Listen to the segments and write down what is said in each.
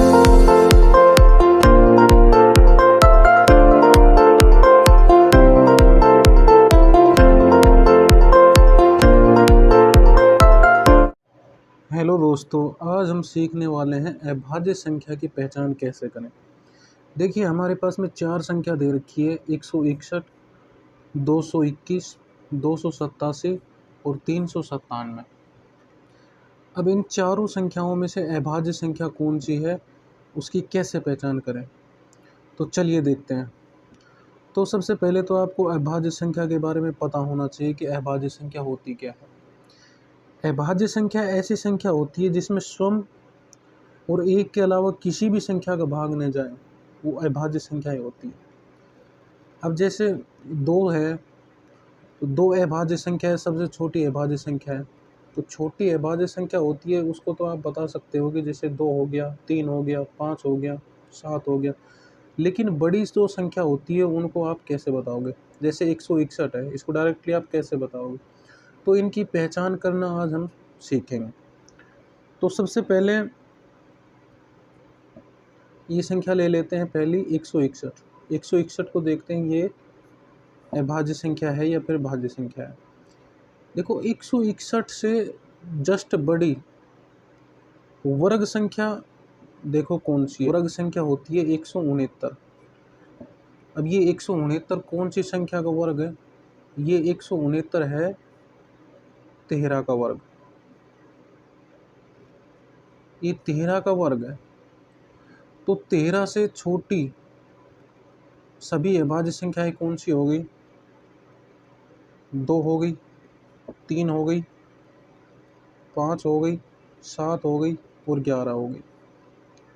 Hello दोस्तों, आज हम सीखने वाले हैं अभाज्य संख्या की पहचान कैसे करें। देखिए, हमारे पास में चार संख्या दे रखी है, 161, 221, 287 और 397। अब इन चारों संख्याओं में से अभाज्य संख्या कौन सी है, उसकी कैसे पहचान करें, तो चलिए देखते हैं। तो सबसे पहले तो आपको अभाज्य संख्या के बारे में पता होना चाहिए कि अभाज्य संख्या होती क्या है। अभाज्य संख्या ऐसी संख्या होती है जिसमें स्वयं और एक के अलावा किसी भी संख्या का भाग न जाए, वो अभाज्य संख्याएं होती है। अब जैसे दो है, तो दो अभाज्य संख्या है, सबसे छोटी अभाज्य संख्या है। तो छोटी अभाज्य संख्या होती है उसको तो आप बता सकते हो कि जैसे 2 हो गया, 3 हो गया, 5 हो गया, 7 हो गया। लेकिन बड़ी जो संख्या होती है उनको आप कैसे बताओगे। जैसे 161 है, इसको डायरेक्टली आप कैसे बताओगे। तो इनकी पहचान करना आज हम सीखेंगे। तो सबसे पहले ये संख्या ले लेते हैं पहली 161। 161 को देखते हैं ये अभाज्य संख्या है या फिर भाज्य संख्या है। देखो, 161 से जस्ट बड़ी वर्ग संख्या देखो कौन सी है। वर्ग संख्या होती है 169। अब ये 169 कौन सी संख्या का वर्ग है, ये 169 है 13 का वर्ग। ये 13 का वर्ग है। तो 13 से छोटी सभी अभाज्य संख्याएं कौन सी हो गई, 2 हो गई, 3 हो गई, 5 हो गई, 7 हो गई और 11 हो गई।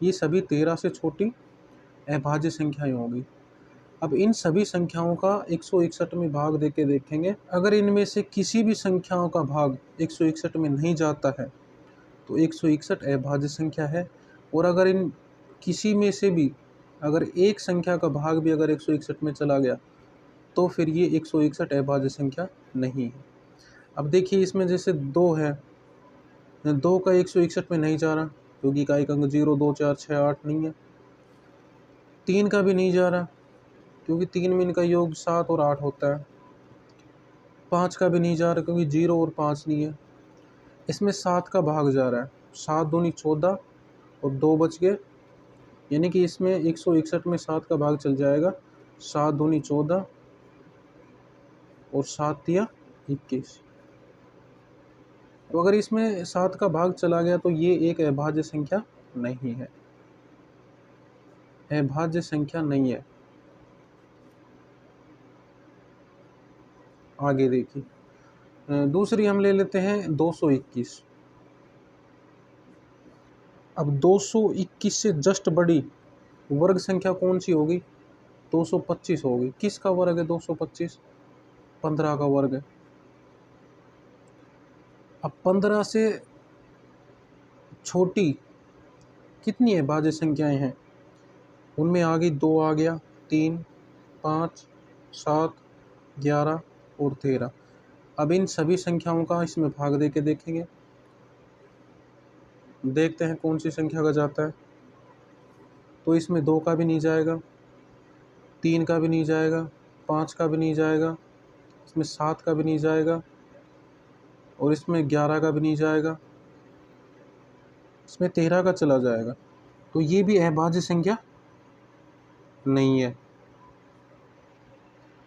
ये सभी 13 से छोटी अभाज्य संख्याएं होगी। अब इन सभी संख्याओं का 161 में भाग देके देखेंगे। अगर इनमें से किसी भी संख्याओं का भाग 161 में नहीं जाता है तो 161 अभाज्य संख्या है। और अगर इन किसी में से भी अगर एक संख्या का भाग भी अगर 161 में चला गया तो फिर ये 161 अभाज्य संख्या नहीं है। अब देखिए, इसमें जैसे 2 है, 2 का 161 में नहीं जा रहा क्योंकि इकाई अंक 0, 2, 4, 6, 8 नहीं है। 3 का भी नहीं जा रहा क्योंकि 3 में इनका योग 7 और 8 होता है। 5 का भी नहीं जा रहा क्योंकि 0 और 5 नहीं है। इसमें 7 का भाग जा रहा है, 7 दूनी 14 और 2 बच गए, यानी कि इसमें 161 में 7 का भाग चल जाएगा। 7 दूनी 14 और 7 दिया 21। तो अगर इसमें 7 का भाग चला गया तो ये एक अभाज्य संख्या नहीं है, अभाज्य संख्या नहीं है। आगे देखिए, दूसरी हम ले लेते हैं 221। अब 221 से जस्ट बड़ी वर्ग संख्या कौन सी होगी, 225 होगी। किसका वर्ग है 225, 15 का वर्ग है। अब 15 से छोटी कितनी अभाज्य संख्याएं हैं, उनमें आ गई 2 आ गया, 3, 5, 7, 11 और 13। अब इन सभी संख्याओं का इसमें भाग देके देखेंगे, देखते हैं कौन सी संख्या का जाता है। तो इसमें 2 का भी नहीं जाएगा, 3 का भी नहीं जाएगा, 5 का भी नहीं जाएगा, इसमें 7 का भी नहीं जाएगा और इसमें 11 का भी नहीं जाएगा, इसमें 13 का चला जाएगा। तो ये भी अभाज्य संख्या नहीं है।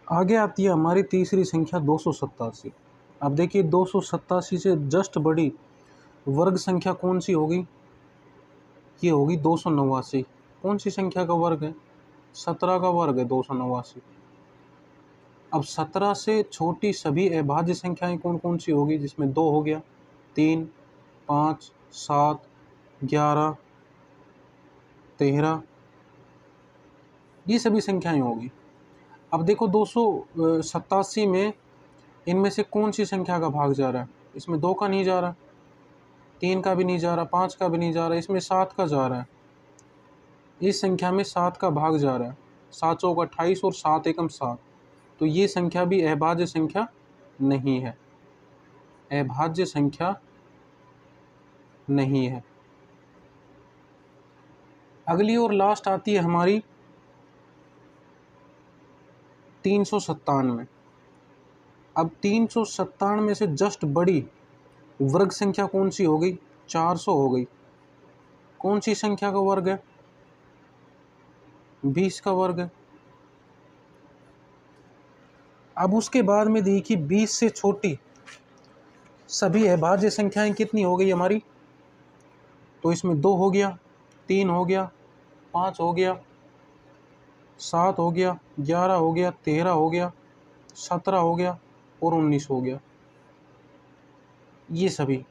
आगे आती है हमारी तीसरी संख्या 287। अब देखिए, 287 से जस्ट बड़ी वर्ग संख्या कौन सी होगी, ये होगी 289। कौन सी संख्या का वर्ग है, 17 का वर्ग है 289। अब 17 से छोटी सभी अभाज्य संख्याएं कौन कौन सी होगी, जिसमें 2 हो गया, 3, 5, 7, 11, 13, ये सभी संख्याएं होगी। अब देखो, 287 में इनमें से कौन सी संख्या का भाग जा रहा है, इसमें 2 का नहीं जा रहा, 3 का भी नहीं जा रहा, 5 का भी नहीं जा रहा, इसमें 7 का जा रहा है। इस संख्या में 7 का भाग जा रहा है, 7 चौक 28 और 7 एकम 7। तो ये संख्या भी अभाज्य संख्या नहीं है, अभाज्य संख्या नहीं है। अगली और लास्ट आती है हमारी 397। अब 397 से जस्ट बड़ी वर्ग संख्या कौन सी हो गई? 400 हो गई। कौन सी संख्या का वर्ग है? 20 का वर्ग है। अब उसके बाद में देखिए 20 से छोटी सभी अभाज्य संख्याएं कितनी हो गई हमारी? तो इसमें 2 हो गया, 3 हो गया, 5 हो गया, 7 हो गया, 11 हो गया, 13 हो गया, 17 हो गया और 19 हो गया। ये सभी।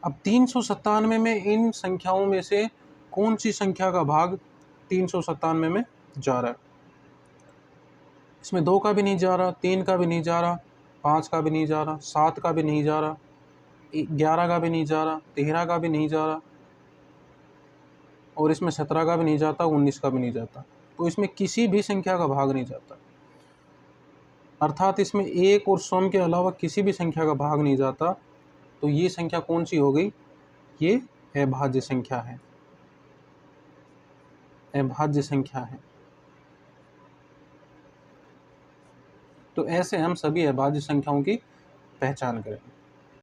अब 397 में इन संख्याओं में से कौन सी संख्या का भाग 397 में जा रहा है? इसमें 2 का भी नहीं जा रहा, 3 का भी नहीं जा रहा, 5 का भी नहीं जा रहा, 7 का भी नहीं जा रहा, 11 का भी नहीं जा रहा, 13 का भी नहीं जा रहा और इसमें 17 का भी नहीं जाता, 19 का भी नहीं जाता। तो इसमें किसी भी संख्या का भाग नहीं जाता, अर्थात इसमें 1 और 100 के अलावा किसी भी संख्या का भाग नहीं जाता। तो ये संख्या कौन सी हो गई? ये अभाज्य संख्या है, अभाज्य संख्या है। तो ऐसे हम सभी अभाज्य संख्याओं की पहचान करें।